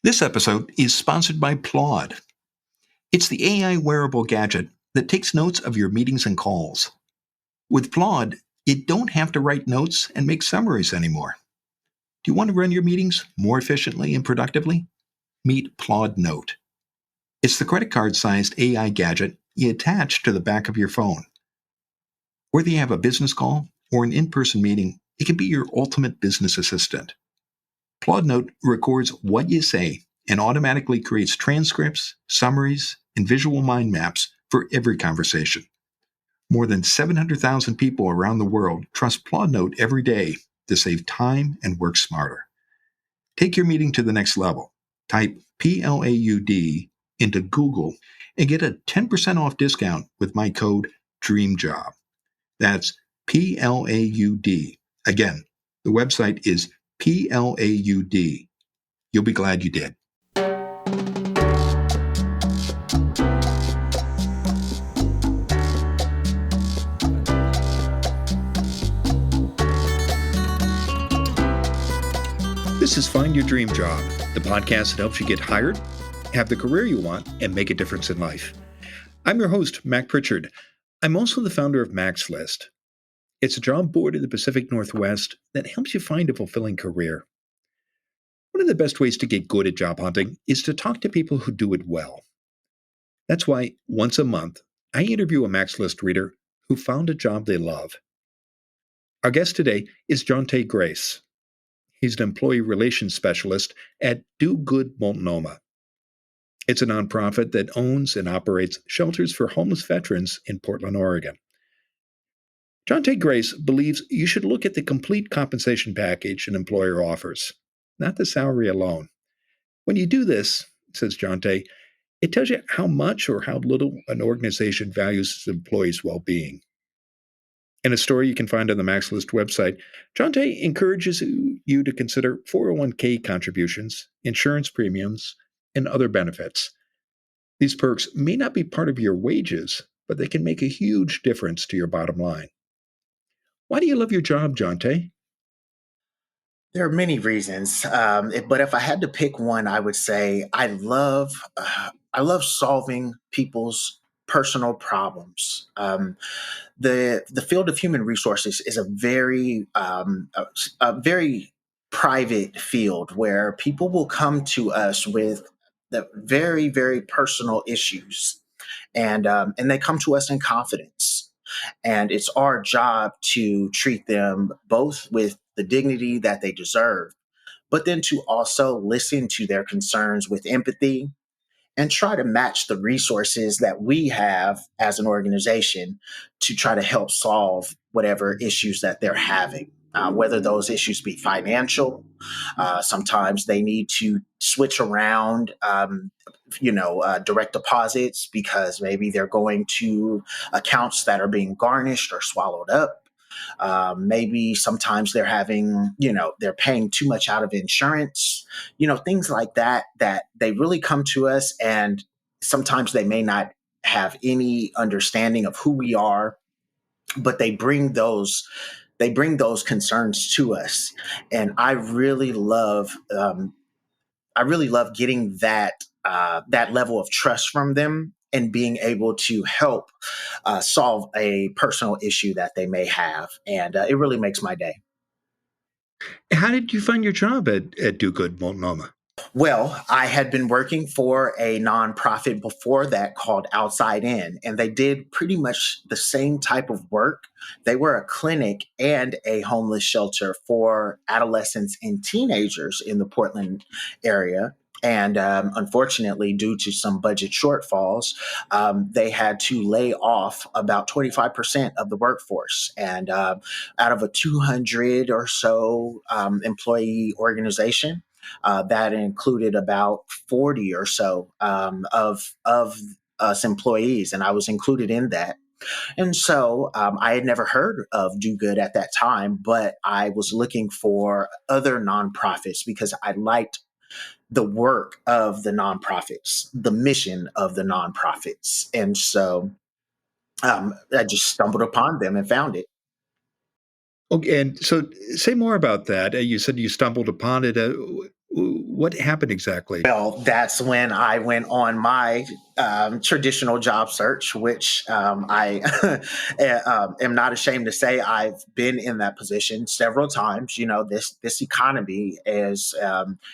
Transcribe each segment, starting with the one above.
This episode is sponsored by Plod. It's the AI wearable gadget that takes notes of your meetings and calls. With Plod, you don't have to write notes and make summaries anymore. Do you want to run your meetings more efficiently and productively? Meet Plod Note. It's the credit card-sized AI gadget you attach to the back of your phone. Whether you have a business call or an in-person meeting, it can be your ultimate business assistant. Plod Note records what you say and automatically creates transcripts, summaries, and visual mind maps for every conversation. More than 700,000 people around the world trust Plod Note every day to save time and work smarter. Take your meeting to the next level. Type PLAUD into Google and get a 10% off discount with my code DREAMJOB. That's PLAUD. Again, the website is PLAUD. You'll be glad you did. This is Find Your Dream Job, the podcast that helps you get hired, have the career you want, and make a difference in life. I'm your host, Mac Pritchard. I'm also the founder of Mac's List. It's a job board in the Pacific Northwest that helps you find a fulfilling career. One of the best ways to get good at job hunting is to talk to people who do it well. That's why, once a month, I interview a Mac's List reader who found a job they love. Our guest today is Jontae Grace. He's an employee relations specialist at Do Good Multnomah. It's a nonprofit that owns and operates shelters for homeless veterans in Portland, Oregon. Jontae Grace believes you should look at the complete compensation package an employer offers, not the salary alone. When you do this, says Jontae, it tells you how much or how little an organization values its employees' well-being. In a story you can find on the Mac's List website, Jontae encourages you to consider 401k contributions, insurance premiums, and other benefits. These perks may not be part of your wages, but they can make a huge difference to your bottom line. Why do you love your job, Jontae? There are many reasons, but if I had to pick one, I would say I love solving people's personal problems. The field of human resources is a very private field where people will come to us with the very personal issues, and they come to us in confidence. And it's our job to treat them both with the dignity that they deserve, but then to also listen to their concerns with empathy and try to match the resources that we have as an organization to try to help solve whatever issues that they're having. Whether those issues be financial, sometimes they need to switch around, direct deposits because maybe they're going to accounts that are being garnished or swallowed up. Maybe sometimes they're they're paying too much out of insurance, things like that, that they really come to us, and sometimes they may not have any understanding of who we are, but they bring those concerns to us. And I really love getting that level of trust from them and being able to help solve a personal issue that they may have. And it really makes my day. How did you find your job at Do Good Multnomah? Well, I had been working for a nonprofit before that called Outside In, and they did pretty much the same type of work. They were a clinic and a homeless shelter for adolescents and teenagers in the Portland area. And unfortunately, due to some budget shortfalls, they had to lay off about 25% of the workforce. And out of a 200 or so employee organization, that included about 40 or so of us employees, and I was included in that. And so I had never heard of Do Good at that time, but I was looking for other nonprofits because I liked the work of the nonprofits, the mission of the nonprofits. And so I just stumbled upon them and found it. Okay, and so say more about that. You said you stumbled upon it. What happened exactly? Well, that's when I went on my traditional job search, which I am not ashamed to say I've been in that position several times. You know, this economy is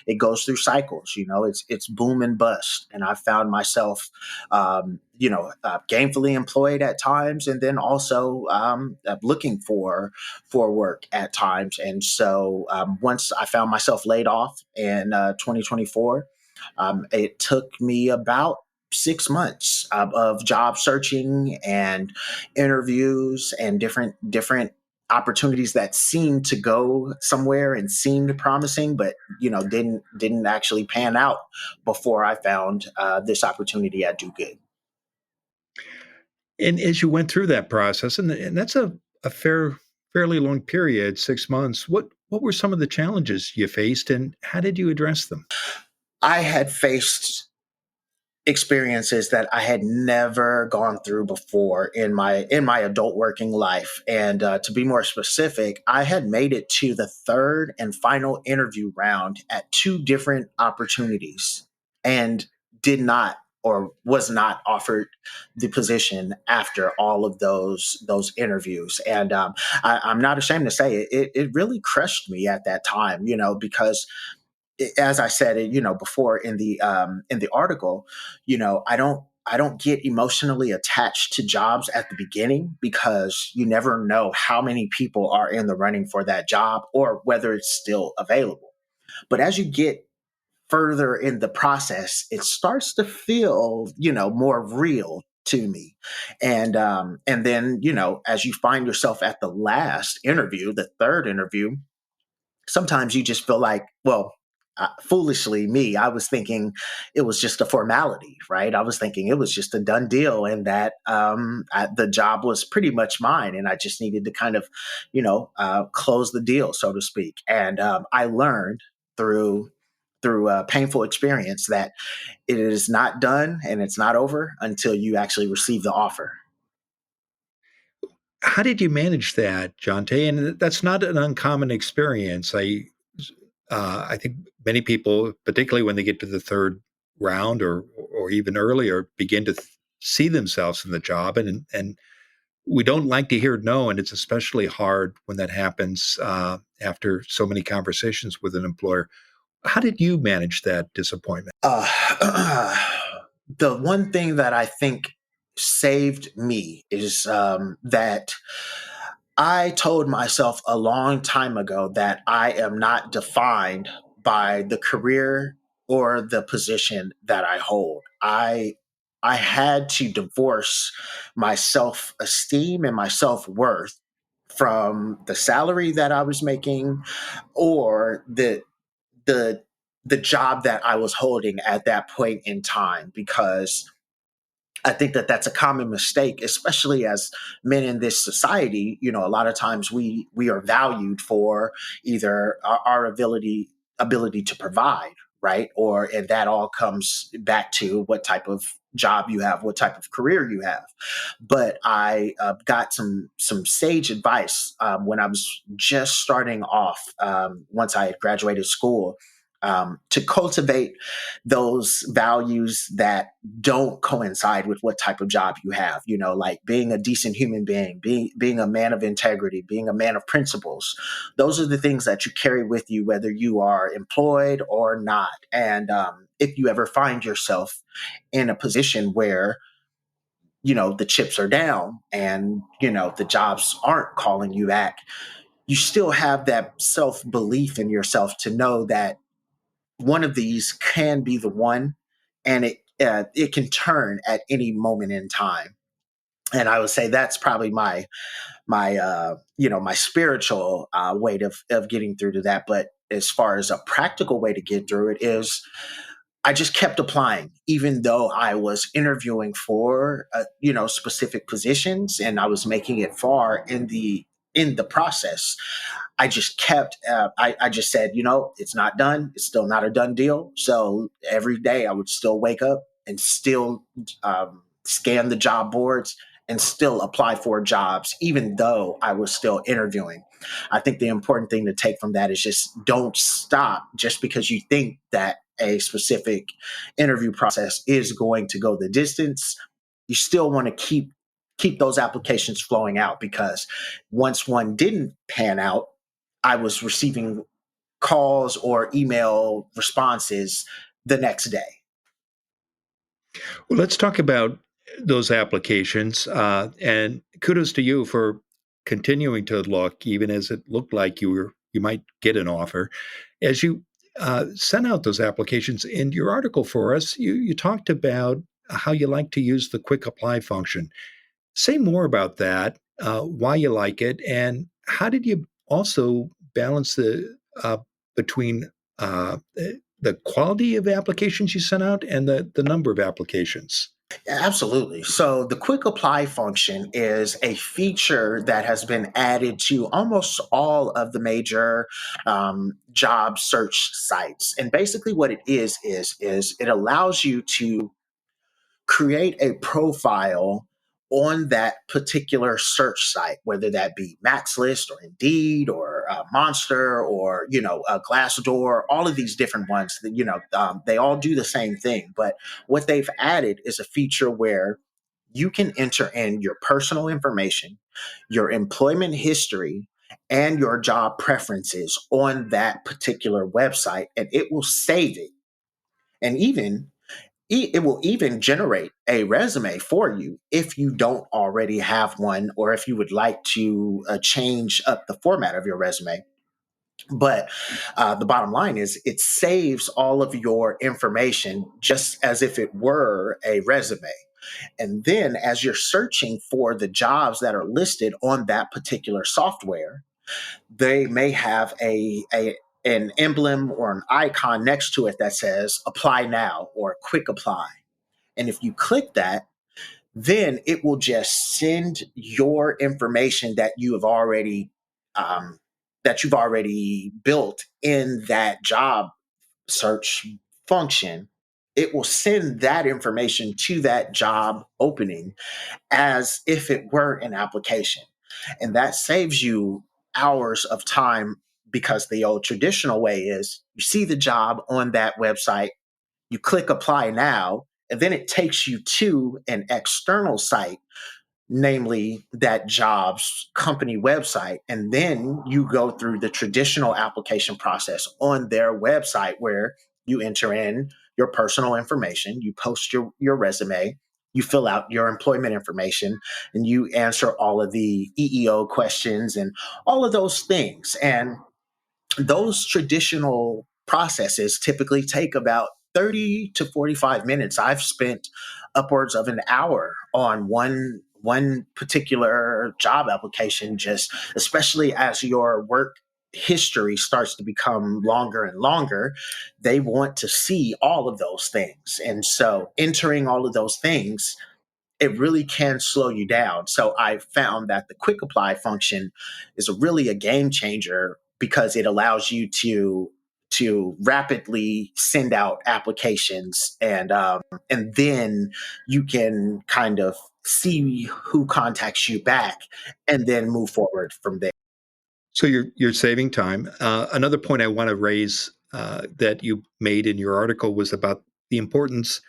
it goes through cycles. You know, it's boom and bust, and I found myself, gainfully employed at times, and then also looking for work at times. And so once I found myself laid off in 2024. It took me about 6 months of job searching and interviews and different opportunities that seemed to go somewhere and seemed promising, but didn't actually pan out before I found this opportunity at Do Good. And as you went through that process, and that's a fairly long period, 6 months. What were some of the challenges you faced, and how did you address them? I had faced experiences that I had never gone through before in my adult working life. And to be more specific, I had made it to the third and final interview round at two different opportunities, and did not or was not offered the position after all of those interviews. And I'm not ashamed to say it really crushed me at that time, because as I said, before in the article, I don't get emotionally attached to jobs at the beginning because you never know how many people are in the running for that job or whether it's still available. But as you get further in the process, it starts to feel, more real to me. And then, as you find yourself at the last interview, the third interview, sometimes you just feel like, well, foolishly, I was thinking it was just a formality, right? I was thinking it was just a done deal, and that the job was pretty much mine, and I just needed to kind of, close the deal, so to speak. And I learned through a painful experience that it is not done and it's not over until you actually receive the offer. How did you manage that, Jonte? And that's not an uncommon experience. I think many people, particularly when they get to the third round or even earlier, begin to see themselves in the job, and we don't like to hear no, and it's especially hard when that happens after so many conversations with an employer. How did you manage that disappointment? The one thing that I think saved me is that I told myself a long time ago that I am not defined by the career or the position that I hold. I had to divorce my self-esteem and my self-worth from the salary that I was making or the the job that I was holding at that point in time, because I think that that's a common mistake, especially as men in this society. A lot of times we are valued for either our ability to provide, right? And that all comes back to what type of job you have, what type of career you have. But I got some sage advice when I was just starting off. Once I had graduated school, to cultivate those values that don't coincide with what type of job you have, like being a decent human being, being a man of integrity, being a man of principles. Those are the things that you carry with you, whether you are employed or not. And if you ever find yourself in a position where, the chips are down and, the jobs aren't calling you back, you still have that self belief in yourself to know that one of these can be the one, and it can turn at any moment in time. And I would say that's probably my spiritual way of getting through to that. But as far as a practical way to get through it is, I just kept applying, even though I was interviewing for specific positions, and I was making it far in the process. I just kept, I just said, it's not done. It's still not a done deal. So every day I would still wake up and still scan the job boards and still apply for jobs, even though I was still interviewing. I think the important thing to take from that is just don't stop just because you think that a specific interview process is going to go the distance. You still want to keep those applications flowing out, because once one didn't pan out, I was receiving calls or email responses the next day. Well, let's talk about those applications. And kudos to you for continuing to look, even as it looked like you might get an offer. As you sent out those applications in your article for us, you talked about how you like to use the quick apply function. Say more about that, why you like it, and how did you also balance between the quality of applications you sent out and the number of applications? Absolutely. So the quick apply function is a feature that has been added to almost all of the major job search sites. And basically, what it is it allows you to create a profile on that particular search site, whether that be MaxList or Indeed or Monster or Glassdoor. All of these different ones that they all do the same thing. But what they've added is a feature where you can enter in your personal information, your employment history, and your job preferences on that particular website, and it will save it. And it will even generate a resume for you if you don't already have one, or if you would like to change up the format of your resume. But the bottom line is it saves all of your information just as if it were a resume. And then as you're searching for the jobs that are listed on that particular software, they may have an emblem or an icon next to it that says apply now or quick apply. And if you click that, then it will just send your information um, that you've already built in that job search function. It will send that information to that job opening as if it were an application. And that saves you hours of time, because the old traditional way is you see the job on that website, you click apply now, and then it takes you to an external site, namely that job's company website. And then you go through the traditional application process on their website, where you enter in your personal information, you post your resume, you fill out your employment information, and you answer all of the EEO questions and all of those things. And those traditional processes typically take about 30 to 45 minutes. I've spent upwards of an hour on one particular job application, just especially as your work history starts to become longer and longer, they want to see all of those things. And so entering all of those things, it really can slow you down. So I found that the quick apply function is really a game changer, because it allows you to rapidly send out applications, and then you can kind of see who contacts you back and then move forward from there. So you're saving time. Another point I want to raise that you made in your article was about the importance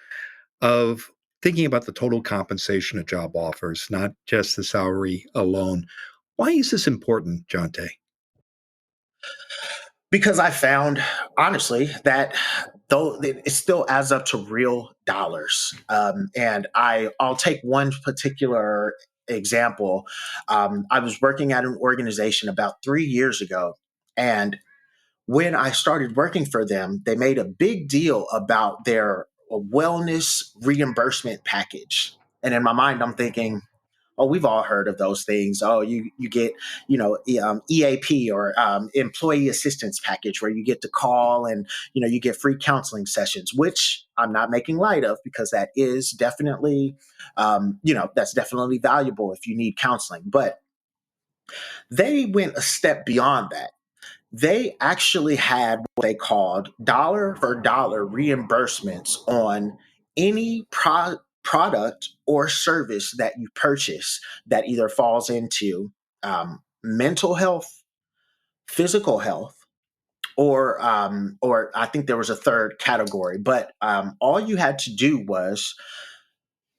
of thinking about the total compensation of job offers, not just the salary alone. Why is this important, Jonte? Because I found, honestly, that though it still adds up to real dollars. And I'll take one particular example. I was working at an organization about 3 years ago, and when I started working for them, they made a big deal about their wellness reimbursement package. And in my mind, I'm thinking, oh, we've all heard of those things. Oh, you get EAP, or employee assistance package, where you get to call and you get free counseling sessions, which I'm not making light of, because that is definitely that's definitely valuable if you need counseling. But they went a step beyond that. They actually had what they called dollar for dollar reimbursements on any product or service that you purchase that either falls into mental health, physical health, or I think there was a third category, but all you had to do was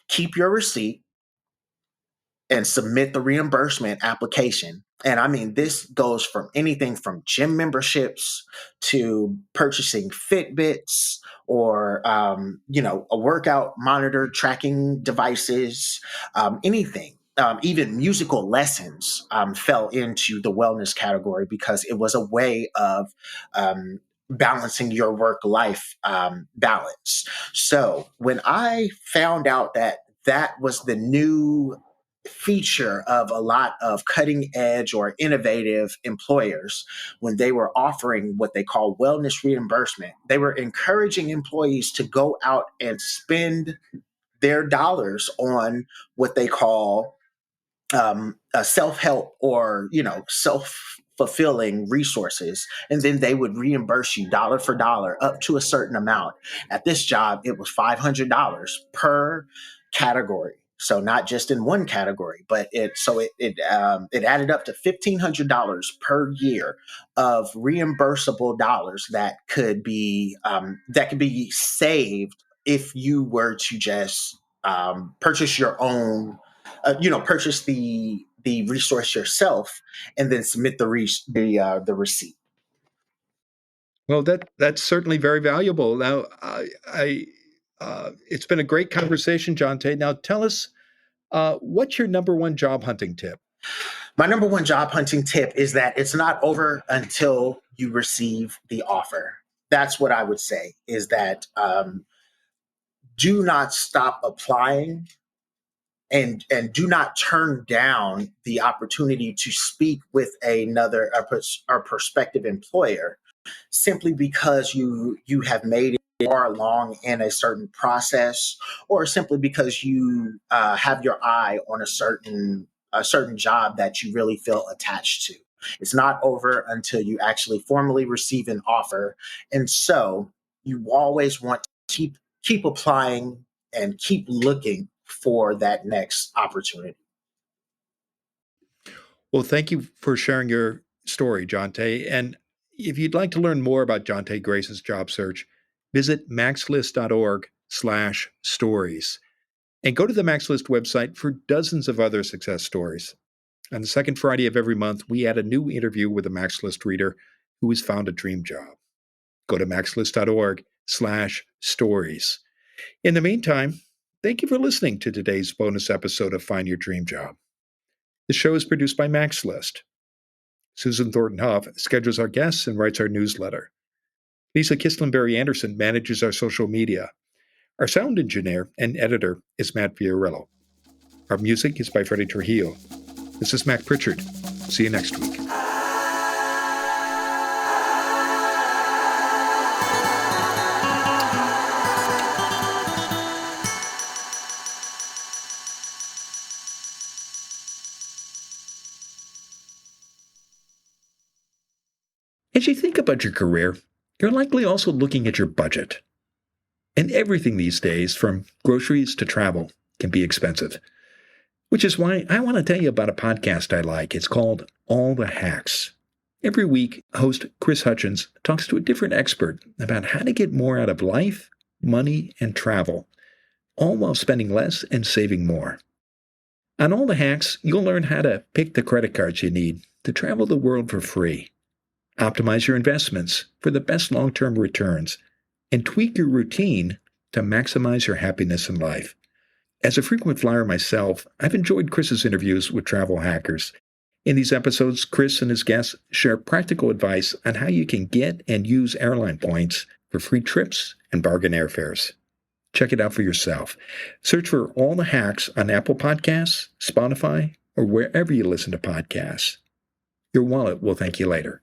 keep your receipt and submit the reimbursement application. And I mean, this goes from anything from gym memberships to purchasing Fitbits or, a workout monitor tracking devices, anything. Even musical lessons fell into the wellness category because it was a way of balancing your work life balance. So when I found out that that was the new feature of a lot of cutting edge or innovative employers, when they were offering what they call wellness reimbursement, they were encouraging employees to go out and spend their dollars on what they call a self-help or self-fulfilling resources, and then they would reimburse you dollar for dollar up to a certain amount. At this job it was $500 per category, so not just in one category, but it added up to $1,500 per year of reimbursable dollars that could be saved if you were to just purchase your own, purchase the resource yourself and then submit the receipt. Well, that's certainly very valuable. Now, it's been a great conversation, Jontae. Now, tell us, what's your number one job hunting tip? My number one job hunting tip is that it's not over until you receive the offer. That's what I would say, is that do not stop applying, and do not turn down the opportunity to speak with a prospective employer simply because you have made it far along in a certain process, or simply because you have your eye on a certain job that you really feel attached to. It's not over until you actually formally receive an offer, and so you always want to keep applying and keep looking for that next opportunity. Well, thank you for sharing your story, Jontae. And if you'd like to learn more about Jontae Grace's job search, visit maxlist.org/stories and go to the MaxList website for dozens of other success stories. On the second Friday of every month, we add a new interview with a MaxList reader who has found a dream job. Go to maxlist.org/stories. In the meantime, thank you for listening to today's bonus episode of Find Your Dream Job. The show is produced by MaxList. Susan Thornton Huff schedules our guests and writes our newsletter. Lisa Kislenberry Anderson manages our social media. Our sound engineer and editor is Matt Fiorillo. Our music is by Freddie Trujillo. This is Mac Pritchard. See you next week. As you think about your career, you're likely also looking at your budget. And everything these days, from groceries to travel, can be expensive. Which is why I want to tell you about a podcast I like. It's called All the Hacks. Every week, host Chris Hutchins talks to a different expert about how to get more out of life, money, and travel, all while spending less and saving more. On All the Hacks, you'll learn how to pick the credit cards you need to travel the world for free, optimize your investments for the best long-term returns, and tweak your routine to maximize your happiness in life. As a frequent flyer myself, I've enjoyed Chris's interviews with travel hackers. In these episodes, Chris and his guests share practical advice on how you can get and use airline points for free trips and bargain airfares. Check it out for yourself. Search for All the Hacks on Apple Podcasts, Spotify, or wherever you listen to podcasts. Your wallet will thank you later.